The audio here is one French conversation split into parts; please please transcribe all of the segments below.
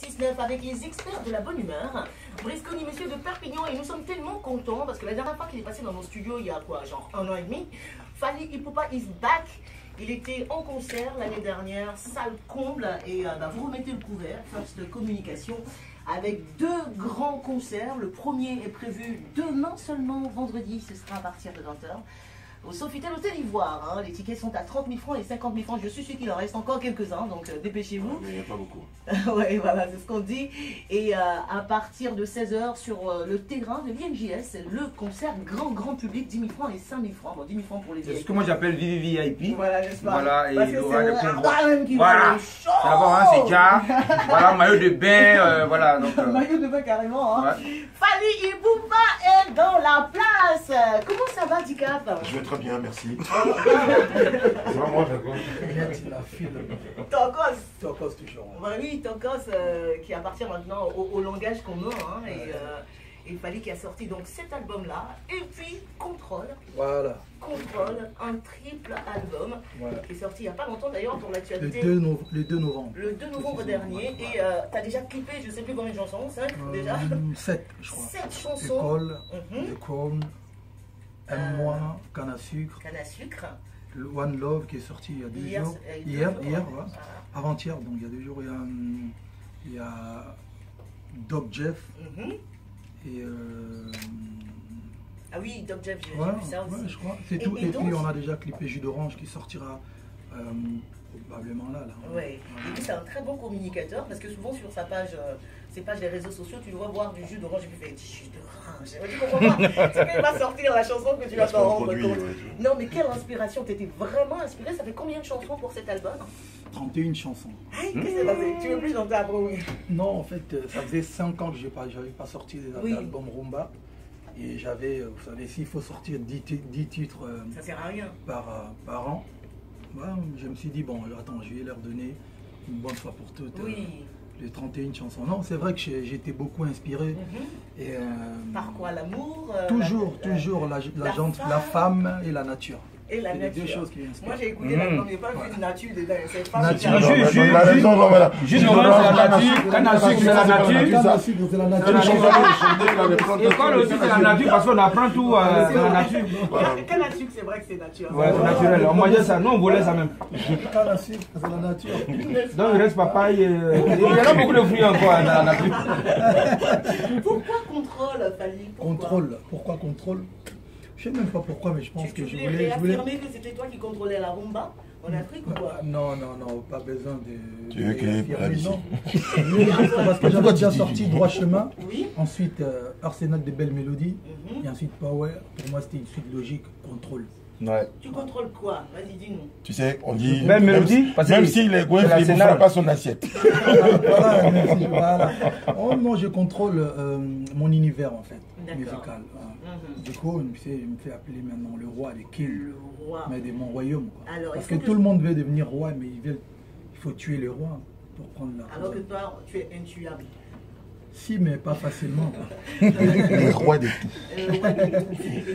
6-9 avec les experts de la bonne humeur. Brice Conny, monsieur de Perpignan, et nous sommes tellement contents parce que la dernière fois qu'il est passé dans nos studios, il y a quoi, genre 1 an et demi, Fally Ipupa is back. Il était en concert l'année dernière, salle comble, et vous remettez le couvert, First Communication, avec 2 grands concerts. Le premier est prévu demain seulement, vendredi, ce sera à partir de 20h. Au Sofitel Hôtel Ivoire, hein. Les tickets sont à 30 000 francs et 50 000 francs. Je suis sûr qu'il en reste encore quelques-uns, donc dépêchez-vous. Mais il n'y a pas beaucoup. Oui, voilà, c'est ce qu'on dit. Et à partir de 16h sur le terrain de l'INJS, le concert grand public, 10 000 francs et 5 000 francs. Bon, 10 000 francs pour les C'est ce que moi j'appelle VIP. Voilà, n'est-ce pas? Voilà, et il aura des convois. Voilà, d'abord, hein, c'est déjà. Voilà, maillot de bain, voilà. Donc, maillot de bain carrément, hein. Ouais. Fally Ipupa est dans la place. Comment ça va, Dicap? Je vais très bien, merci. Tokos toujours. Bah oui, Tokos qui appartient maintenant au langage commun, hein, et Fally qui a sorti donc cet album-là, et puis Contrôle. Voilà. Contrôle, un triple album, Voilà. qui est sorti il n'y a pas longtemps d'ailleurs pour l'actualité. Le 2 novembre. Le 2 novembre dernier, et tu as déjà clippé, je ne sais plus combien de chansons, 5 déjà 7, je crois. 7 chansons. École, Mhm. The Crown, Aime-moi, Canne à sucre, Canne à sucre. le One Love qui est sorti il y a 2 Hier, jours. il y a Hier, 2 jours, hier, ouais. voilà. Ah. Avant-hier, donc il y a 2 jours, il y a Doc Jeff Mhm. et Ah oui, Doc Jeff, j'ai voilà, vu ça aussi. ouais, je crois. C'est Et- tout. et Et, donc- puis on a déjà clippé Jus d'orange qui sortira probablement là. Ouais. Voilà. Et puis c'est un très bon communicateur parce que souvent sur sa page, ses pages des réseaux sociaux, tu le vois boire du jus d'orange et puis il fait du jus d'orange. Tu comprends pas? C'est quand il va sortir la chanson que tu vas t'en rendre compte. Non, mais quelle inspiration! T'étais vraiment inspiré. Ça fait combien de chansons pour cet album? 31 chansons. Aïe, qu'est-ce qui s'est passé? Tu veux plus chanter après, oui? Non, en fait, ça faisait 5 ans que je n'avais pas sorti Oui. d'album Rumba. Et j'avais, vous savez, s'il faut sortir 10 titres Ça sert à rien. par an, bah, je me suis dit, bon, attends, je vais leur donner une bonne fois pour toutes Oui. les 31 chansons. Non, c'est vrai que j'ai été beaucoup inspiré. Mhm. Et, Par quoi? L'amour? toujours la femme et la nature. Et la C'est les 2 nature. choses qui m'inspirent. Moi j'ai écouté l'album, j'ai pas vu de nature dedans. C'est pas Nature. La raison, voilà. Jus d'orange, c'est la nature. Canne à sucre, c'est la nature. Canne à sucre, c'est la nature. École aussi, c'est la nature parce qu'on apprend tout dans la nature. Canne à sucre, c'est vrai que c'est naturel. Ouais, c'est naturel. On mangeait ça, nous on volait ça même. Canne à sucre, c'est la nature. Donc il reste papaye. Il y en a beaucoup de fruits encore dans la nature. Pourquoi Contrôle, Fally? Contrôle. Pourquoi contrôle? Je sais même pas pourquoi, mais je pense que Tu je voulais voulais. réaffirmer que c'était toi qui contrôlais la rumba en Afrique ou quoi? Non, pas besoin Tu veux qu'il ait réaffirmer, ici. non. Parce que j'avais déjà sorti Droit Chemin, Oui. ensuite Arsenal de belles mélodies, Mhm. et ensuite Power. Pour moi, c'était une suite logique, Contrôle. Ouais. Tu contrôles quoi? Vas-y, dis-nous. Tu sais, on dit. Même mélodie, parce que Même s'il est goinfre, c'est la il ne Sénat. fera pas son assiette. Voilà, merci, voilà. Oh non, je contrôle mon univers en fait, D'accord. musical. Mhm. Du coup, il me fait appeler maintenant le roi, le king, Le roi. mais de mon royaume. Quoi. Alors, Parce il que faut que tout je- le monde veut devenir roi, mais il faut tuer le roi pour prendre la Alors que couronne. toi, tu es intuable. Si, mais pas facilement. quoi. Le roi de tout. Ouais, mais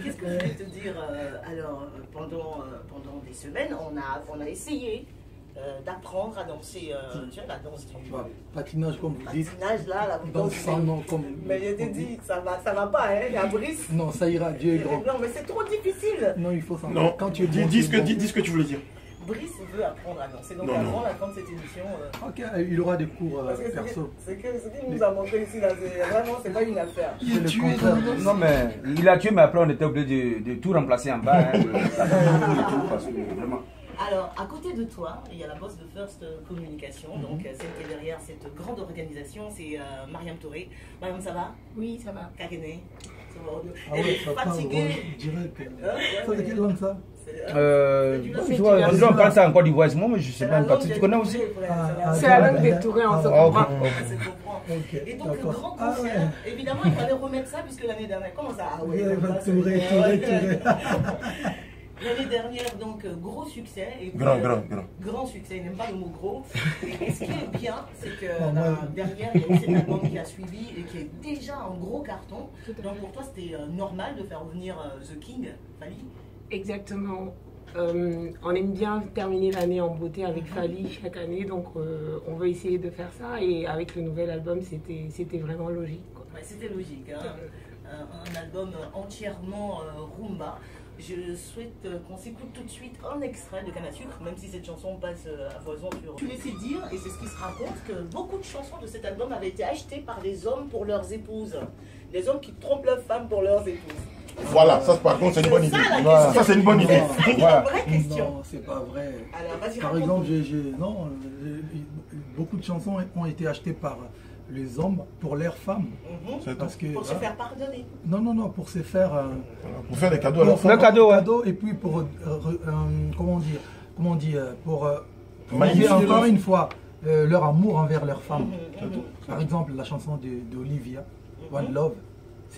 qu'est-ce que je voulais te dire? Alors, pendant des semaines, on a essayé d'apprendre à danser, tu vois, la danse du Bah, patinage, comme vous dites, patinage là, vous dans dansez. sans nom, comme. Mais je t'ai dit, ça va pas, hein, il y a Brice. Non, ça ira, Dieu est grand. Non, mais c'est trop difficile. Non, il faut s'en Non, quand tu es bon, dis ce tu es bon. que tu voulais dire. Brice veut apprendre à danser. Donc Non, avant non. la fin de cette émission, Ok, il aura des cours parce que perso. ce qu'il nous a montré ici, là, vraiment, c'est pas une affaire. C'est le contraire. Non mais il a tué, mais après on était obligé de tout remplacer en bas. Hein, parce que vraiment. Alors, à côté de toi, il y a la boss de First Communication, donc celle qui est derrière cette grande organisation, c'est Mariam Touré. Mariam, ça va? Oui, ça va. Kakene? Ça va? Ah Elle ouais, est ça parle fatiguée. direct. Ouais, Ça, de quelle langue ça? Tu vois, on parle ça en Côte d'Ivoire, moi, mais je sais pas, parce que tu connais aussi. C'est la langue des Tourés, on se Ah, ok, comprend. ok. Ok, Et donc le d'accord. grand Ah concert, ouais. évidemment il fallait remettre ça puisque l'année dernière, comment ça? Ah ouais, donc là, Touré. L'année dernière, donc gros succès. Et puis, grand succès, il n'aime pas le mot gros. Et ce qui est bien, c'est que derrière, il y a eu cet album qui a suivi et qui est déjà un gros carton. Donc pour toi, c'était normal de faire revenir The King, Fally? Exactement. On aime bien terminer l'année en beauté avec Fally chaque année, donc on veut essayer de faire ça. Et avec le nouvel album, c'était vraiment logique, quoi. Ouais, c'était logique, hein. Un album entièrement rumba. Je souhaite qu'on s'écoute tout de suite un extrait de Canne à sucre, même si cette chanson passe à foison sur... Tu laissais dire, et c'est ce qui se raconte, que beaucoup de chansons de cet album avaient été achetées par des hommes pour leurs épouses. Des hommes qui trompent leurs femmes pour leurs épouses. Voilà, ça par contre c'est une bonne idée. Voilà. Ça c'est une bonne idée. C'est une vraie question. Non, c'est pas vrai. Alors, vas-y, Par raconte. exemple, beaucoup de chansons ont été achetées par les hommes pour leurs femmes. Mhm. Parce que, Pour se faire pardonner. non, pour se faire... Pour faire des cadeaux à la pour femme. Le cadeau, ouais. et puis pour... comment dire pour Magnifier dire encore leur- une fois leur amour envers leurs femmes. Mhm. Par exemple, la chanson d'Olivia, One Love.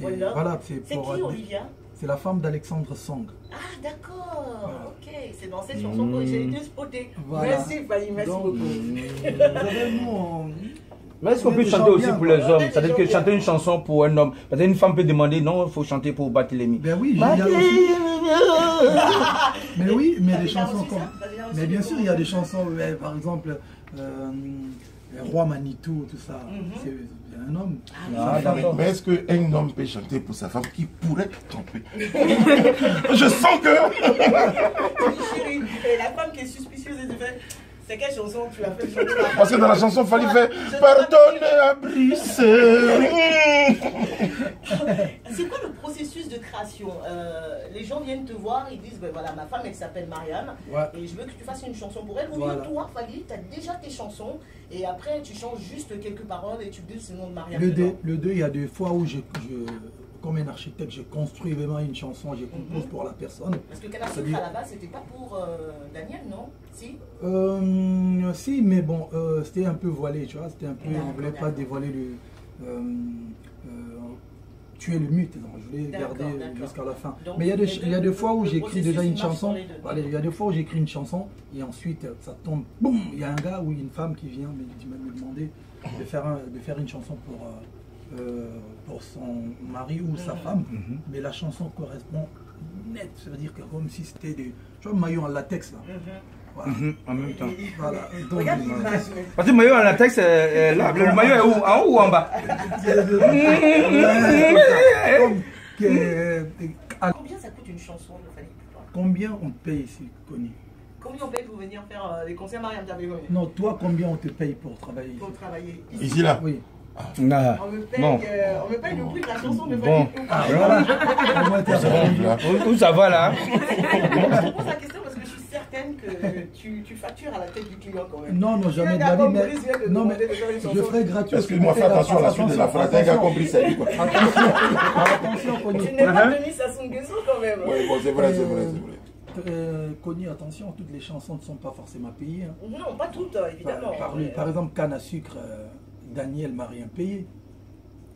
One Love. Voilà, c'est C'est pour... qui, Olivia? C'est la femme d'Alexandre Song. Ah, d'accord. Ok, c'est dans cette chanson que j'ai été spotée. Voilà. Merci, Fally, merci Donc, beaucoup. vraiment, Mais est-ce qu'on Il y a peut des chanter gens aussi bien, pour quoi. les hommes? Ouais, des C'est-à-dire gens que bien. chanter une chanson pour un homme. Parce qu'une femme peut demander non, il faut chanter pour Barthélemy. Ben oui, il y a aussi... Mais oui, mais des T'as chansons reçu ça? comme... T'as déjà reçu Mais bien des sûr, il y a des commentaires? chansons, ouais, par exemple, Roi Manitou, tout ça. C'est un homme. Ah, Sa femme. d'accord. Mais est-ce qu'un homme peut chanter pour sa femme qui pourrait tromper? Je sens que... Chérie, et la femme qui est suspicieuse et fait, c'est quelle chanson tu as fait chanter la Parce que dans la chanson, il fallait faire pardonne à Brice. C'est quoi le processus de création? Les gens viennent te voir, ils disent, ben voilà, ma femme elle s'appelle Mariam, Ouais. et je veux que tu fasses une chanson pour elle. Ou Voilà. bien toi, Fally, tu as déjà tes chansons, et après tu changes juste quelques paroles et tu dis le nom de Mariam. dedans. Le 2, il y a des fois où comme un architecte, je construis vraiment une chanson, je compose pour la personne. Parce que Canne à sucre, C'est-à-dire- à la base, c'était pas pour Daniel, non? Si? Si, mais bon, c'était un peu voilé, tu vois. C'était un peu, on ne voulait pas D'accord. dévoiler tuer le mythe, donc je voulais D'accord, garder d'accord. jusqu'à la fin. Donc, Mais il y a des fois où le j'écris déjà processus une marche chanson, sur les deux. voilà, il y a des fois où j'écris une chanson et ensuite ça tombe, boum, il y a un gars ou une femme qui vient me demander de faire une chanson pour son mari ou sa femme, mais la chanson correspond net, ça veut dire que comme si c'était des, tu vois, maillot en latex là. Voilà. En même temps. Voilà. Donc, Regarde l'image. Parce que le maillot en latex, là, le maillot est où? En haut ou en bas? Combien ça coûte une chanson de Fally pour toi? Combien on te paye ici, Connie? Combien on paye pour venir faire les concerts Mariam Diabé Non, toi, combien on te paye pour travailler ici? pour travailler ici? Ici là. Oui. Ah. On me paye, Bon. on me paye le prix de la chanson de Bon. Fally. Ah, voilà. Au moins, t'es Ça arrive là. Où ça va là? Je pose la question parce que je suis certaine que tu factures à la tête du client quand même. Non, jamais de gars la vie, comme mais, Brice vient de non, demander mais de faire une chanson. je ferai gratuit. Excuse-moi, fais attention à la suite de la phrase. Un gars compris ça lui quoi. Attention, Connie. Tu n'es pas Denis Sassou Nguesso quand même. Oui, bon, c'est vrai, c'est vrai, c'est vrai. Connie, attention, toutes les chansons ne sont pas forcément payées. Hein. Non, pas toutes, évidemment. Par exemple, Canne à sucre, Daniel m'a rien payé.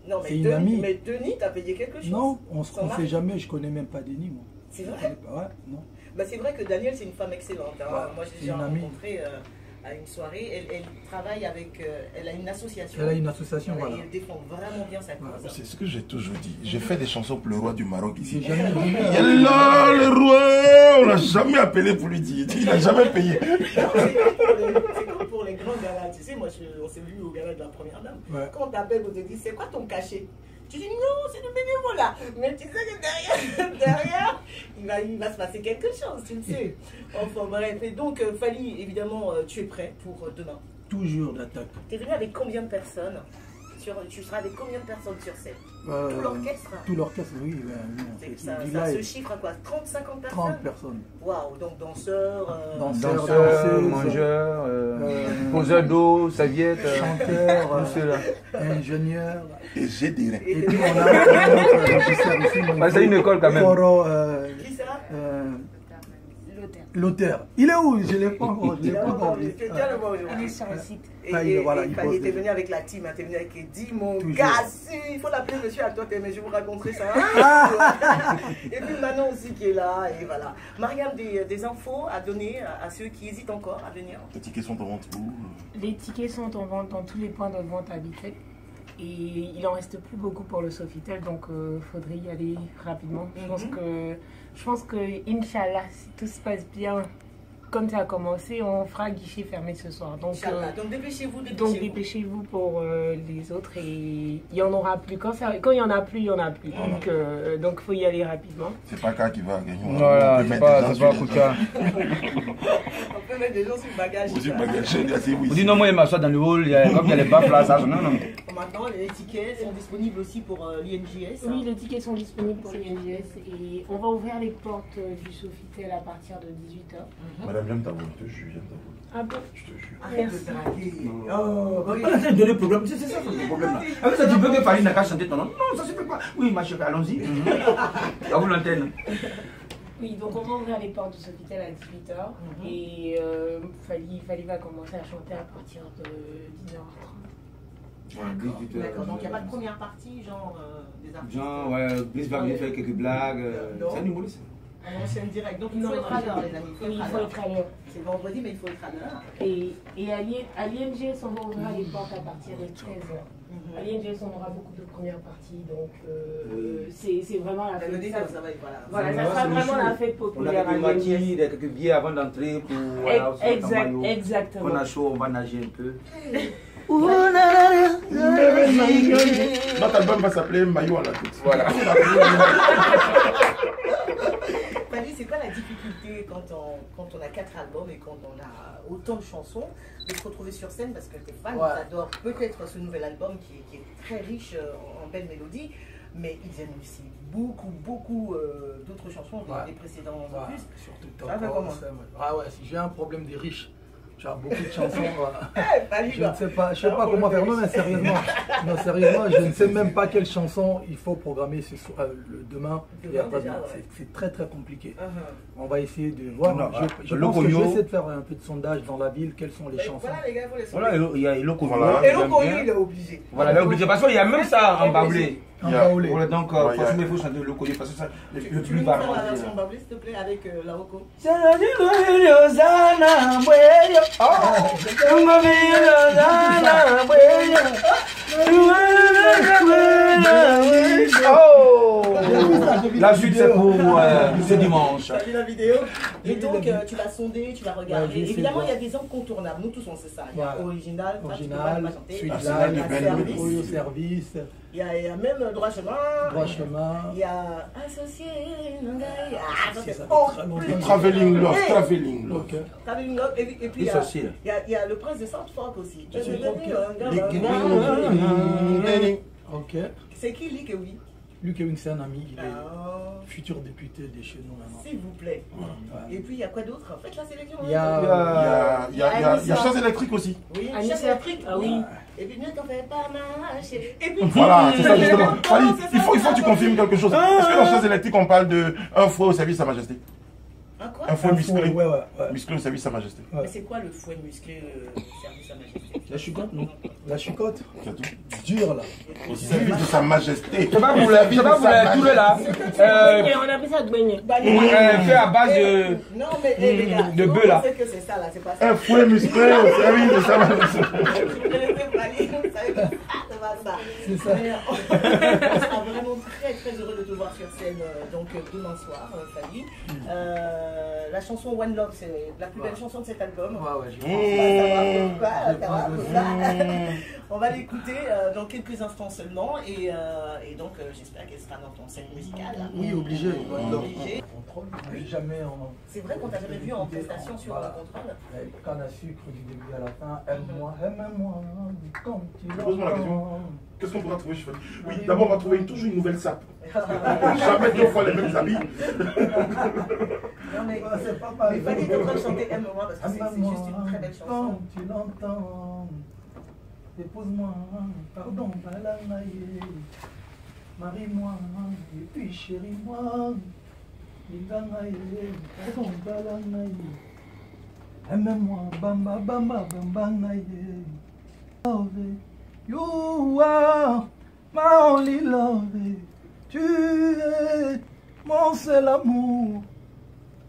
Non, c'est une amie. Mais Denis, t'as payé quelque chose? Non, on se Son mari? fait jamais, je connais même pas Denis, moi. C'est Je vrai? connais pas, ouais, non. Bah, c'est vrai que Daniel, c'est une femme excellente. Hein. Ouais, Moi, je l'ai c'est déjà une amie. rencontrée à une soirée. Elle travaille avec. Elle a une association. Elle a une association, Voilà, voilà. et elle défend vraiment bien sa cause. C'est ce que j'ai toujours dit. J'ai fait des chansons pour le roi du Maroc J'ai ici. jamais vu. Il est là, le roi. On l'a jamais appelé pour lui dire. Il n'a jamais payé. C'est comme pour les grands galas. Tu sais, moi, on s'est vu au gala de la première dame. Ouais. Quand on t'appelle, on te dit c'est quoi ton cachet? Tu dis non, c'est du bénévolat. Mais tu sais que derrière il va se passer quelque chose, tu le sais. Enfin bref, et donc Fally, évidemment, tu es prêt pour demain. Toujours d'attaque. Tu es venu avec combien de personnes? Tu seras avec combien de personnes sur scène? Tout l'orchestre? Tout l'orchestre, oui. Oui, on fait Ça du se live. chiffre à quoi? 30-50 personnes? 30 personnes. Waouh, donc danseurs. Danseurs, Danseurs, danseuses, mangeurs, poseurs d'eau, serviettes, chanteurs, tout cela. ingénieurs. Et j'ai des reins. Et puis on a notre régisseur ici. Ah, c'est une école quand même. Coro, Qui ça? l'auteur. Il est où? Je ne l'ai pas encore. Je l'ai pas encore vu. Tu tiens le mot Il est aujourd'hui. sur le site. Et voilà, il Fally pose était des- venu avec la team, hein, t'es venu avec Eddie, mon Toujours. gars, si, il faut l'appeler monsieur à toi, mais je vous raconterai ça. Et puis Manon aussi qui est là, et voilà. Mariam, des infos à donner à ceux qui hésitent encore à venir? Les tickets sont en vente où? Les tickets sont en vente dans tous les points de vente habituels. Et il en reste plus beaucoup pour le Sofitel, donc faudrait y aller rapidement. Je pense que Inch'Allah, si tout se passe bien, comme ça a commencé, on fera guichet fermé ce soir. Donc dépêchez-vous. Donc dépêchez-vous pour les autres, et il n'y en aura plus. Quand il n'y en a plus, il n'y en a plus. Donc faut y aller rapidement. C'est pas K qui va gagner. Voilà, c'est pas Kouka. On peut mettre des gens sur le bagage. Vous dites non, moi je m'assois dans le hall, comme il y a les baffes là, ça. Non. Maintenant, les tickets sont disponibles aussi pour l'INJS. Oui, les tickets sont disponibles pour l'INJS et on va ouvrir les portes du Sofitel à partir de 18h. Madame, j'aime ta voix, je te jure, j'aime ta voix. Ah bon? Je te jure. Merci. C'est le problème, c'est ça le problème là. Avec ça, tu veux que Farid n'a qu'à chanter ton nom? Non, ça se fait pas. Oui, ma chérie, allons-y. À vous l'antenne. Oui, donc on va ouvrir les portes du Sofitel à 18h et Fali va commencer à chanter à partir de 10h30. D'accord, donc il n'y a pas de première partie, genre des artistes. Genre, ouais, Brice va venir faire quelques blagues. C'est un humoriste. C'est un direct, donc il faut être à l'heure, les amis. Oui, il faut être à l'heure. C'est vendredi, mais il faut être à l'heure. Et à l'INGS, on va ouvrir les portes à partir de 13h. À l'INGS, on aura beaucoup de premières parties, donc c'est vraiment la fête. Voilà, ça sera vraiment la fête populaire. On a quelques maquis, quelques billets avant d'entrer pour. Exactement. On a chaud, on va nager un peu. Notre album va s'appeler Maillot à la tête. Voilà. Fali, c'est quoi la difficulté quand on a 4 albums et quand on a autant de chansons de se retrouver sur scène, parce que tes fans adorent peut-être ce nouvel album qui est très riche en belles mélodies, mais ils aiment aussi beaucoup d'autres chansons des précédents opus. Surtout ah ouais, si j'ai un problème des riches. Tu as beaucoup de chansons. Je ne sais pas comment faire. Non, mais sérieusement, je ne sais même pas quelle chanson il faut programmer ce soir, demain. C'est très compliqué. On va essayer de voir. Je pense que je vais essayer de faire un peu de sondage dans la ville. Quelles sont les chansons? Voilà, les gars, il faut les Voilà, il y a Eloko. Eloko, il est obligé. Voilà, il est obligé. Parce qu'il y a même ça en baoulé. Baoulé. Voilà, donc forcément il faut chanter Eloko parce que ça le plus bas. bas. La version baoulé, s'il te plaît, avec la Roko. La suite c'est pour ce dimanche. Tu as vu la vidéo? Et donc tu vas sonder, tu vas regarder. Évidemment, il y a des incontournables. Nous tous on sait ça. Il y a original, service. Il y a même droit chemin. Il y a associé. Traveling Love. Et puis il y a le prince de Southfork aussi. C'est qui Lee Kewin? Luc Ewing, c'est un ami, il est futur député de chez nous maintenant. S'il vous plaît. Et puis il y a quoi d'autre? Faites la sélection. Il y a Chasse électrique aussi. Oui, Chasse électrique. Ah oui. Et puis ne t'en fais pas marcher. Et puis voilà, c'est ça justement. Il faut que tu confirmes quelque chose. Est-ce que dans Chasse électrique on parle d'un fouet au service de Sa Majesté? Un fouet musclé. Musclé au service de Sa Majesté. Mais c'est quoi le fouet musclé au service de Sa Majesté? La chicotte, non? La chicotte? Dure là. Au service de Sa Majesté. C'est pas pour les tout là. On appelle ça gagner. Fait à base de. Non, mais les gars, de bœuf là. C'est que c'est ça là, c'est pas ça. Un fouet musclé au service de Sa Majesté. C'est ça. On sera vraiment très heureux de te voir sur scène donc demain soir, Fali. La chanson One Love, c'est la plus belle chanson de cet album. On va l'écouter dans quelques instants seulement et donc j'espère qu'elle sera dans ton set musical. Oui, obligé. C'est vrai qu'on t'a jamais vu en prestation sur Contrôle. Canne à sucre du début à la fin. Aime-moi, aime-moi. Pose-moi la question. Qu'est-ce qu'on pourra trouver chez Fali? Oui, d'abord on va trouver toujours une nouvelle sape. Jamais 2 fois les mêmes habits. Non mais c'est pas mal. Mais Fali est en train de chanter Aime-moi parce que c'est juste une très belle chanson. Tu l'entends. Dépose-moi, pardon, balanaye. Marie-moi, et puis chérie-moi. Linganaye, pardon, balanaye. Aime-moi, bamba, bamba, bamba, naye. Love, you are my only love. Tu es mon seul amour.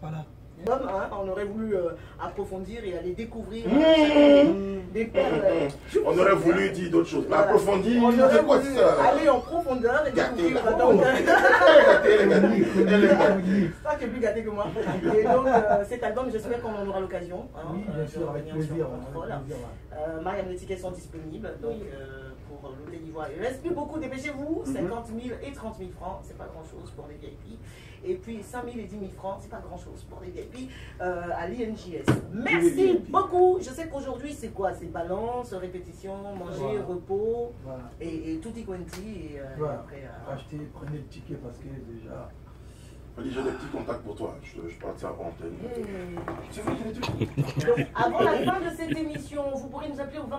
Voilà. Hein, on aurait voulu approfondir et aller découvrir des perles. On aurait voulu dire d'autres choses. Voilà. Approfondir, on aurait quoi voulu ça? aller en profondeur et découvrir. Ça qui est plus gâté que moi. Et donc cet album, j'espère qu'on en aura l'occasion. Hein, oui, bien sûr, avec plaisir. Mariam, les tickets sont disponibles. Donc pour l'Hôtel d'Ivoire. Il ne reste plus beaucoup, dépêchez-vous. 50 000 et 30 000 francs, c'est pas grand-chose pour les VIP. Et puis 5 000 et 10 000 francs, c'est pas grand-chose pour les VIP à l'INJS. Merci beaucoup. Je sais qu'aujourd'hui, c'est quoi? C'est balance, répétition, manger, repos et tutti quanti. Et après, achetez, prenez le ticket parce que déjà... J'ai des petits contacts pour toi. Je parle de ça en antenne. Donc, avant la fin de cette émission, vous pourrez nous appeler au 20